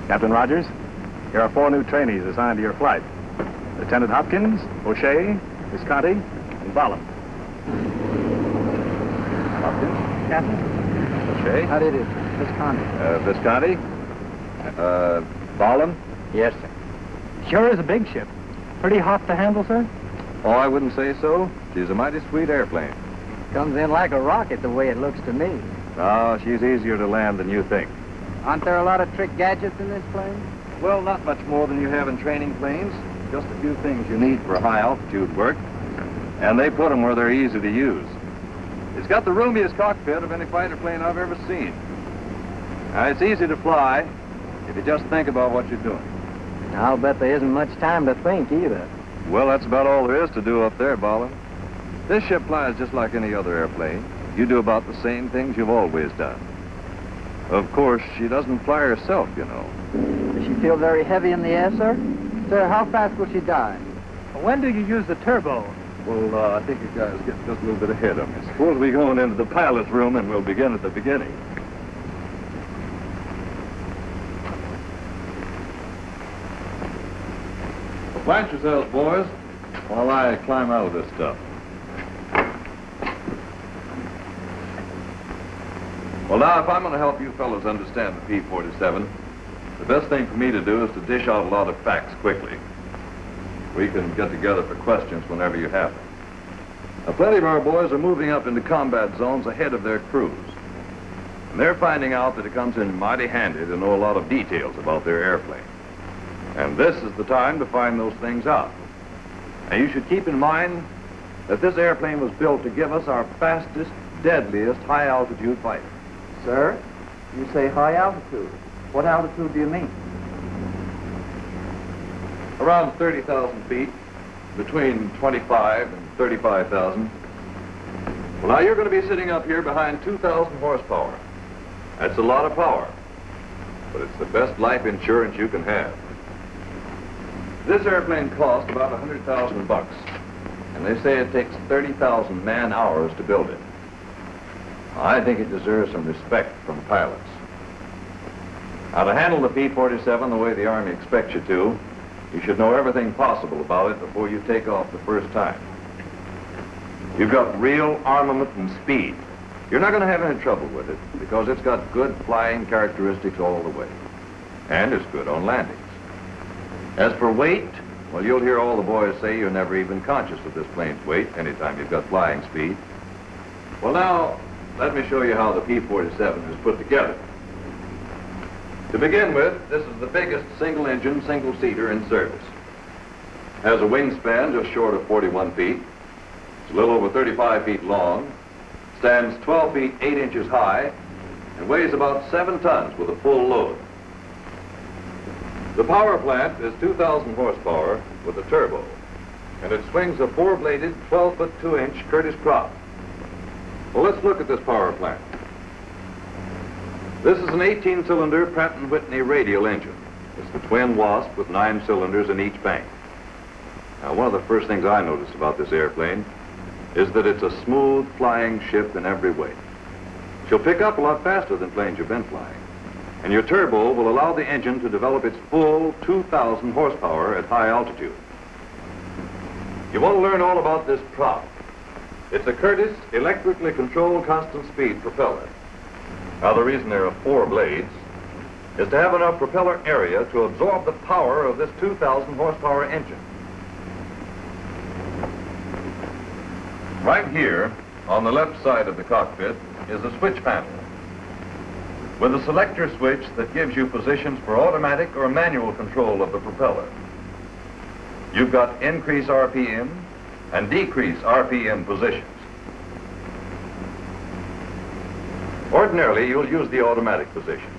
Captain Rogers, here are 4 new trainees assigned to your flight. Lieutenant Hopkins, O'Shea, Visconti, and Bollum. Hopkins? Captain? O'Shea? How did it? Visconti. Visconti? Bollum? Yes, sir. Sure is a big ship. Pretty hot to handle, sir? Oh, I wouldn't say so. She's a mighty sweet airplane. Comes in like a rocket the way it looks to me. Oh, she's easier to land than you think. Aren't there a lot of trick gadgets in this plane? Well, not much more than you have in training planes. Just a few things you need for high-altitude work. And they put them where they're easy to use. It's got the roomiest cockpit of any fighter plane I've ever seen. Now, it's easy to fly if you just think about what you're doing. I'll bet there isn't much time to think either. Well, that's about all there is to do up there, Bollum. This ship flies just like any other airplane. You do about the same things you've always done. Of course, she doesn't fly herself, you know. Does she feel very heavy in the air, sir? Sir, how fast will she dive? When do you use the turbo? Well, I think you guys get just a little bit ahead of me. Suppose we go into the pilot's room and we'll begin at the beginning. Well, plant yourselves, boys, while I climb out of this stuff. Well, now, if I'm going to help you fellows understand the P-47, the best thing for me to do is to dish out a lot of facts quickly. We can get together for questions whenever you have them. Now, plenty of our boys are moving up into combat zones ahead of their crews. And they're finding out that it comes in mighty handy to know a lot of details about their airplane. And this is the time to find those things out. And you should keep in mind that this airplane was built to give us our fastest, deadliest high-altitude fighter. Sir, you say high altitude. What altitude do you mean? Around 30,000 feet, between 25 and 35,000. Well, now you're going to be sitting up here behind 2,000 horsepower. That's a lot of power, but it's the best life insurance you can have. This airplane cost about $100,000, and they say it takes 30,000 man-hours to build it. I think it deserves some respect from pilots. Now, to handle the P-47 the way the Army expects you to, you should know everything possible about it before you take off the first time. You've got real armament and speed. You're not going to have any trouble with it because it's got good flying characteristics all the way. And it's good on landings. As for weight, well, you'll hear all the boys say you're never even conscious of this plane's weight anytime you've got flying speed. Well, now, let me show you how the P-47 is put together. To begin with, this is the biggest single-engine, single-seater in service. Has a wingspan just short of 41 feet. It's a little over 35 feet long, stands 12 feet 8 inches high, and weighs about 7 tons with a full load. The power plant is 2,000 horsepower with a turbo, and it swings a 4-bladed, 12-foot 2-inch Curtiss prop. Well, let's look at this power plant. This is an 18-cylinder Pratt & Whitney radial engine. It's the twin Wasp with 9 cylinders in each bank. Now, one of the first things I noticed about this airplane is that it's a smooth flying ship in every way. She'll pick up a lot faster than planes you've been flying. And your turbo will allow the engine to develop its full 2,000 horsepower at high altitude. You want to learn all about this prop. It's a Curtiss electrically controlled constant speed propeller. Now, the reason there are 4 blades is to have enough propeller area to absorb the power of this 2,000 horsepower engine. Right here, on the left side of the cockpit, is a switch panel with a selector switch that gives you positions for automatic or manual control of the propeller. You've got increase RPM and decrease RPM positions. Ordinarily, you'll use the automatic position,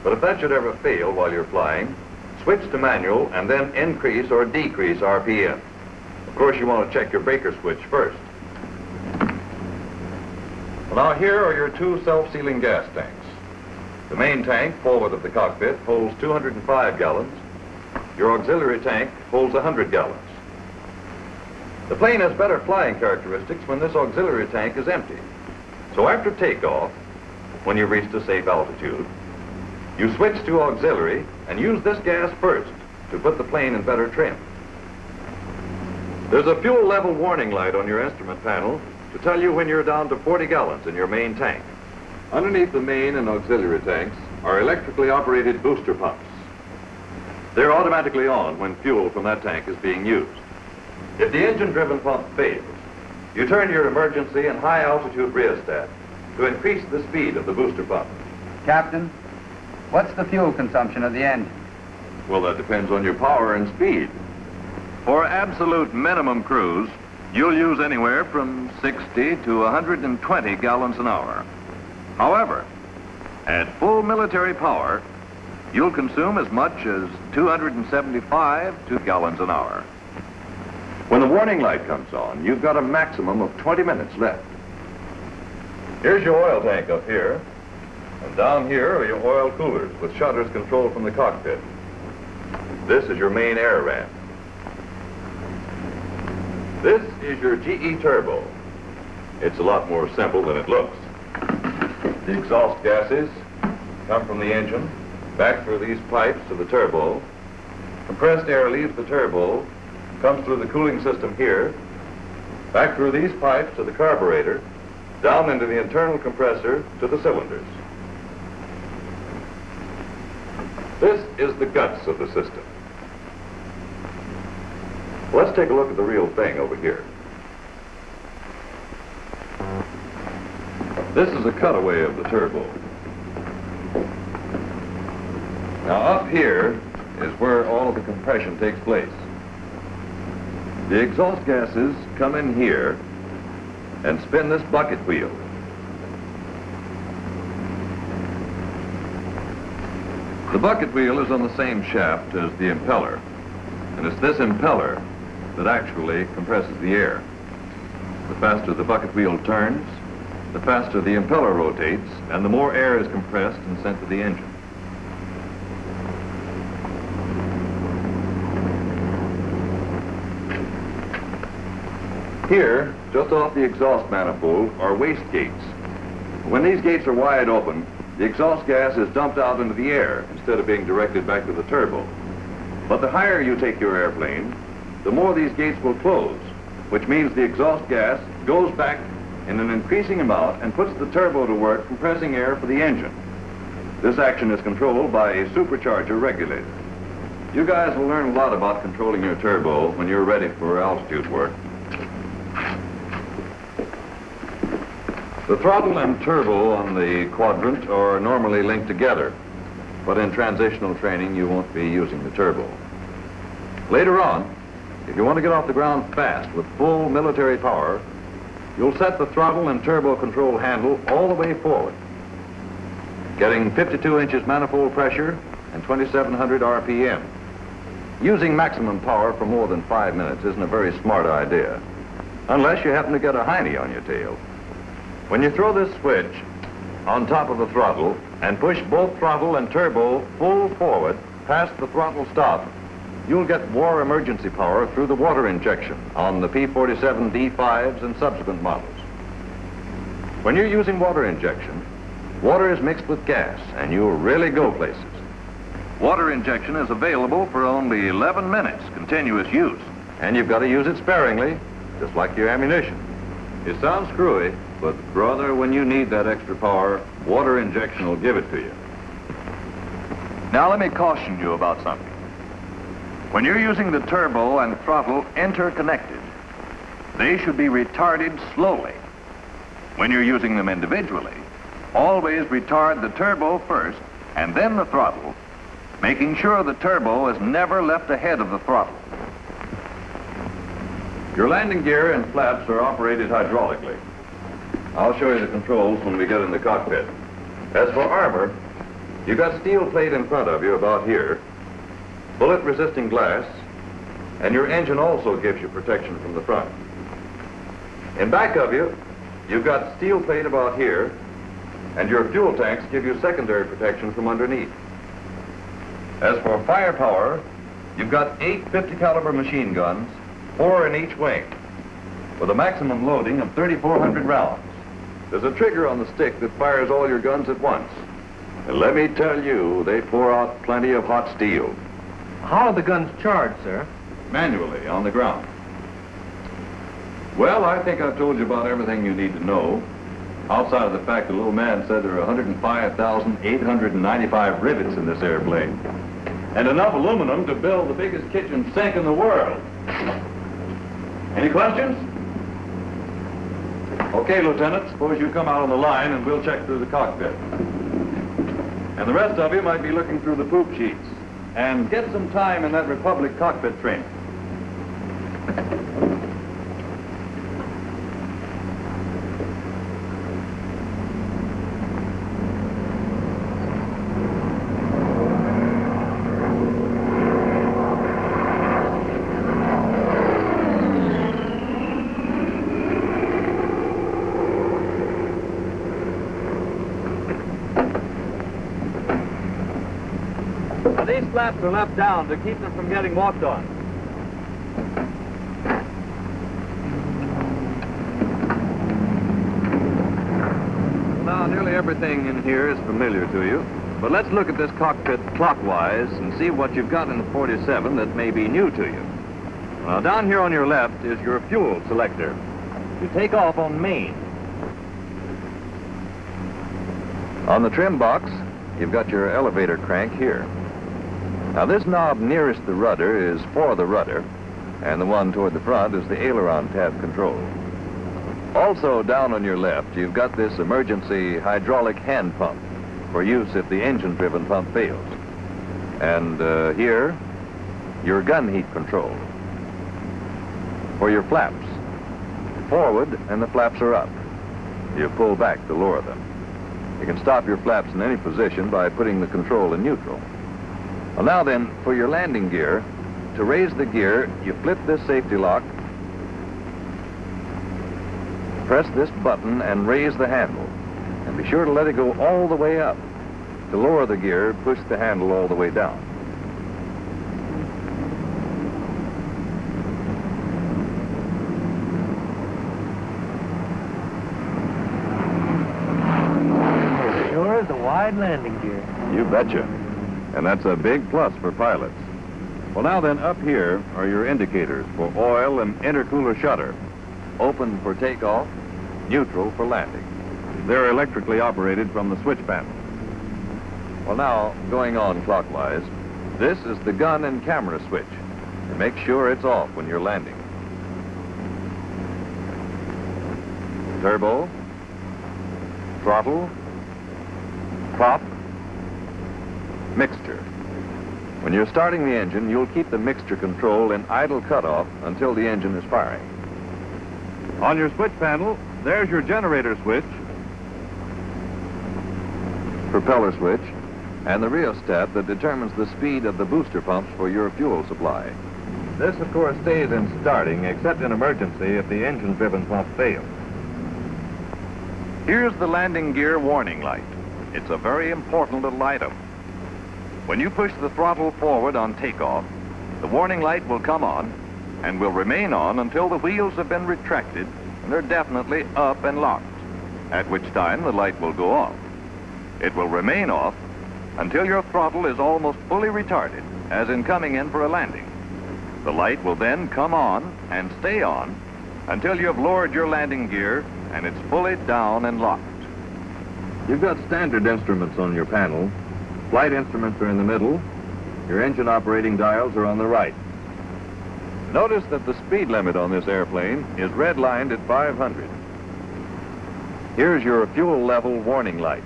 but if that should ever fail while you're flying, switch to manual and then increase or decrease RPM. Of course, you want to check your breaker switch first. Well, now here are your 2 self-sealing gas tanks. The main tank, forward of the cockpit, holds 205 gallons. Your auxiliary tank holds 100 gallons. The plane has better flying characteristics when this auxiliary tank is empty. So after takeoff, when you've reached a safe altitude, You switch to auxiliary and use this gas first to put the plane in better trim. There's a fuel level warning light on your instrument panel to tell you when you're down to 40 gallons in your main tank. Underneath the main and auxiliary tanks are electrically operated booster pumps. They're automatically on when fuel from that tank is being used. If the engine-driven pump fails, you turn your emergency and high-altitude rheostat to increase the speed of the booster pump. Captain, what's the fuel consumption of the engine? Well, that depends on your power and speed. For absolute minimum cruise, you'll use anywhere from 60 to 120 gallons an hour. However, at full military power, you'll consume as much as 275 gallons an hour. When the warning light comes on, you've got a maximum of 20 minutes left. Here's your oil tank up here, and down here are your oil coolers with shutters controlled from the cockpit. This is your main air ramp. This is your GE turbo. It's a lot more simple than it looks. The exhaust gases come from the engine, back through these pipes to the turbo. Compressed air leaves the turbo, comes through the cooling system here, back through these pipes to the carburetor, down into the internal compressor to the cylinders. This is the guts of the system. Let's take a look at the real thing over here. This is a cutaway of the turbo. Now up here is where all of the compression takes place. The exhaust gases come in here and spin this bucket wheel. The bucket wheel is on the same shaft as the impeller, and it's this impeller that actually compresses the air. The faster the bucket wheel turns, the faster the impeller rotates, and the more air is compressed and sent to the engine. Here, just off the exhaust manifold, are waste gates. When these gates are wide open, the exhaust gas is dumped out into the air instead of being directed back to the turbo. But the higher you take your airplane, the more these gates will close, which means the exhaust gas goes back in an increasing amount and puts the turbo to work compressing air for the engine. This action is controlled by a supercharger regulator. You guys will learn a lot about controlling your turbo when you're ready for altitude work. The throttle and turbo on the quadrant are normally linked together, but in transitional training you won't be using the turbo. Later on, if you want to get off the ground fast with full military power, you'll set the throttle and turbo control handle all the way forward, getting 52 inches manifold pressure and 2,700 RPM. Using maximum power for more than 5 minutes isn't a very smart idea, unless you happen to get a hiney on your tail. When you throw this switch on top of the throttle and push both throttle and turbo full forward past the throttle stop, you'll get war emergency power through the water injection on the P-47 D5s and subsequent models. When you're using water injection, water is mixed with gas and you'll really go places. Water injection is available for only 11 minutes continuous use, and you've got to use it sparingly, just like your ammunition. It sounds screwy, but brother, when you need that extra power, water injection will give it to you. Now let me caution you about something. When you're using the turbo and throttle interconnected, they should be retarded slowly. When you're using them individually, always retard the turbo first and then the throttle, making sure the turbo is never left ahead of the throttle. Your landing gear and flaps are operated hydraulically. I'll show you the controls when we get in the cockpit. As for armor, you've got steel plate in front of you about here, bullet-resisting glass, and your engine also gives you protection from the front. In back of you, you've got steel plate about here, and your fuel tanks give you secondary protection from underneath. As for firepower, you've got 8 50 caliber machine guns, 4 in each wing, with a maximum loading of 3,400 rounds. There's a trigger on the stick that fires all your guns at once. And let me tell you, they pour out plenty of hot steel. How are the guns charged, sir? Manually, on the ground. Well, I think I've told you about everything you need to know. Outside of the fact the little man said there are 105,895 rivets in this airplane. And enough aluminum to build the biggest kitchen sink in the world. Any questions? Okay, Lieutenant, suppose you come out on the line and we'll check through the cockpit. And the rest of you might be looking through the poop sheets. And get some time in that Republic cockpit training. These flaps are left down to keep them from getting walked on. Now, nearly everything in here is familiar to you, but let's look at this cockpit clockwise and see what you've got in the 47 that may be new to you. Now, down here on your left is your fuel selector. You take off on main. On the trim box, you've got your elevator crank here. Now, this knob nearest the rudder is for the rudder, and the one toward the front is the aileron tab control. Also, down on your left, you've got this emergency hydraulic hand pump for use if the engine-driven pump fails. And here, your gun heat control. For your flaps, forward and the flaps are up. You pull back to lower them. You can stop your flaps in any position by putting the control in neutral. Well, now then, for your landing gear, to raise the gear, you flip this safety lock, press this button and raise the handle. And be sure to let it go all the way up. To lower the gear, push the handle all the way down. Sure is a wide landing gear. You betcha. And that's a big plus for pilots. Well, now then, up here are your indicators for oil and intercooler shutter. Open for takeoff, neutral for landing. They're electrically operated from the switch panel. Well, now, going on clockwise, this is the gun and camera switch. And make sure it's off when you're landing. Turbo, throttle, prop, mixture. When you're starting the engine, you'll keep the mixture control in idle cutoff until the engine is firing. On your switch panel, there's your generator switch, propeller switch, and the rheostat that determines the speed of the booster pumps for your fuel supply. This, of course, stays in starting, except in emergency if the engine-driven pump fails. Here's the landing gear warning light. It's a very important little item. When you push the throttle forward on takeoff, the warning light will come on and will remain on until the wheels have been retracted and they're definitely up and locked, at which time the light will go off. It will remain off until your throttle is almost fully retarded, as in coming in for a landing. The light will then come on and stay on until you have lowered your landing gear and it's fully down and locked. You've got standard instruments on your panel. Flight instruments are in the middle. Your engine operating dials are on the right. Notice that the speed limit on this airplane is redlined at 500. Here's your fuel level warning light.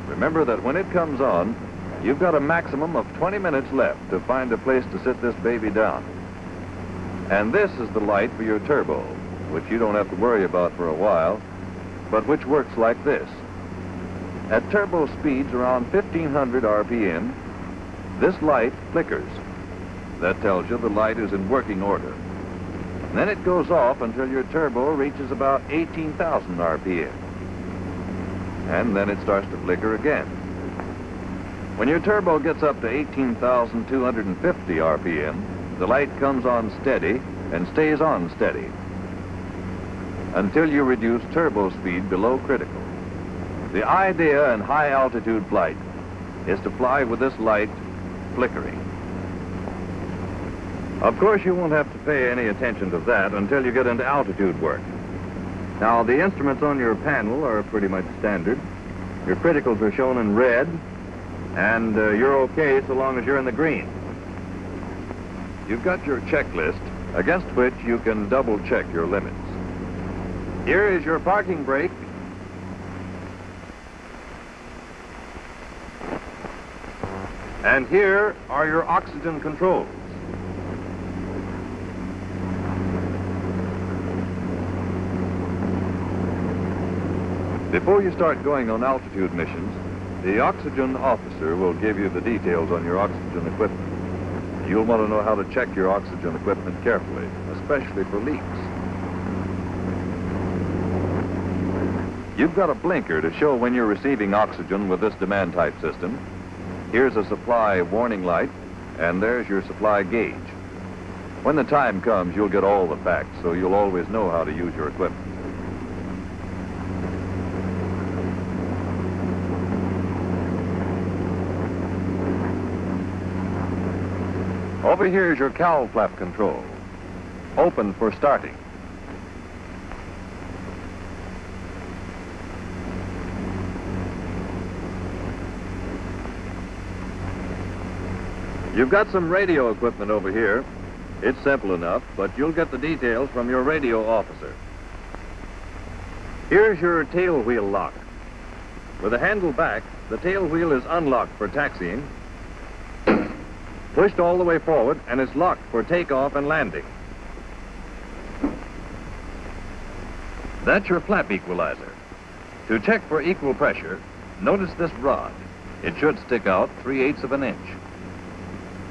Remember that when it comes on, you've got a maximum of 20 minutes left to find a place to sit this baby down. And this is the light for your turbo, which you don't have to worry about for a while, but which works like this. At turbo speeds around 1500 RPM, this light flickers. That tells you the light is in working order. And then it goes off until your turbo reaches about 18,000 RPM. And then it starts to flicker again. When your turbo gets up to 18,250 RPM, the light comes on steady and stays on steady until you reduce turbo speed below critical. The idea in high-altitude flight is to fly with this light flickering. Of course, you won't have to pay any attention to that until you get into altitude work. Now, the instruments on your panel are pretty much standard. Your criticals are shown in red, and you're okay so long as you're in the green. You've got your checklist, against which you can double-check your limits. Here is your parking brake. And here are your oxygen controls. Before you start going on altitude missions, the oxygen officer will give you the details on your oxygen equipment. You'll want to know how to check your oxygen equipment carefully, especially for leaks. You've got a blinker to show when you're receiving oxygen with this demand type system. Here's a supply warning light, and there's your supply gauge. When the time comes, you'll get all the facts, so you'll always know how to use your equipment. Over here is your cowl flap control. Open for starting. You've got some radio equipment over here. It's simple enough, but you'll get the details from your radio officer. Here's your tail wheel lock. With the handle back, the tail wheel is unlocked for taxiing, pushed all the way forward, and it's locked for takeoff and landing. That's your flap equalizer. To check for equal pressure, notice this rod. It should stick out 3/8 of an inch.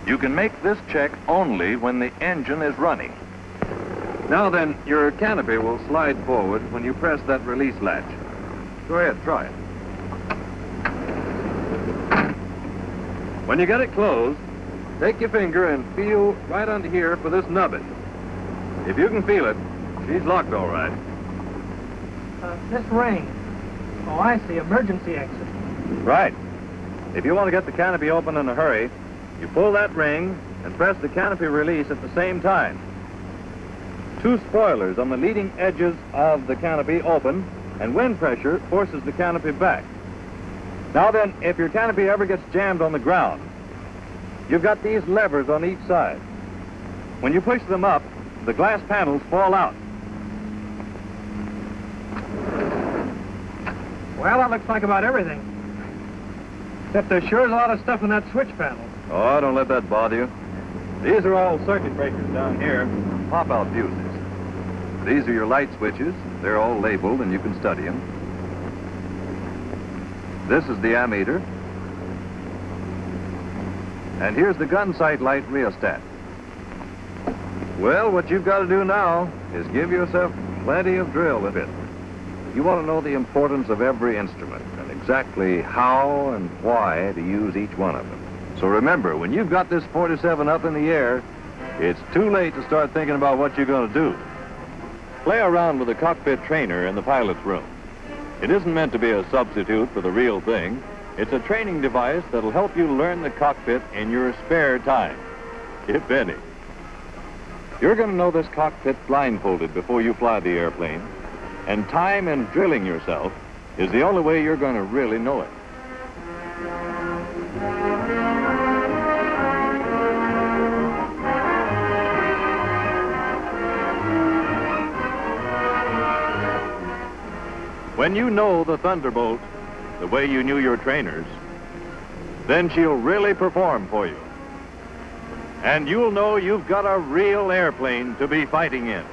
You can make this check only when the engine is running. Now then, your canopy will slide forward when you press that release latch. Go ahead, try it. When you get it closed, take your finger and feel right under here for this nubbin. If you can feel it, she's locked all right. This ring. Oh, I see. Emergency exit. Right. If you want to get the canopy open in a hurry, you pull that ring and press the canopy release at the same time. 2 spoilers on the leading edges of the canopy open, and wind pressure forces the canopy back. Now then, if your canopy ever gets jammed on the ground, you've got these levers on each side. When you push them up, the glass panels fall out. Well, that looks like about everything. Except there sure is a lot of stuff in that switch panel. Oh, don't let that bother you. These are all circuit breakers down here, pop-out fuses. These are your light switches. They're all labeled, and you can study them. This is the ammeter. And here's the gun sight light rheostat. Well, what you've got to do now is give yourself plenty of drill with it. You want to know the importance of every instrument and exactly how and why to use each one of them. So remember, when you've got this 47 up in the air, it's too late to start thinking about what you're going to do. Play around with the cockpit trainer in the pilot's room. It isn't meant to be a substitute for the real thing. It's a training device that'll help you learn the cockpit in your spare time, if any. You're going to know this cockpit blindfolded before you fly the airplane, and time in drilling yourself is the only way you're going to really know it. When you know the Thunderbolt the way you knew your trainers, then she'll really perform for you. And you'll know you've got a real airplane to be fighting in.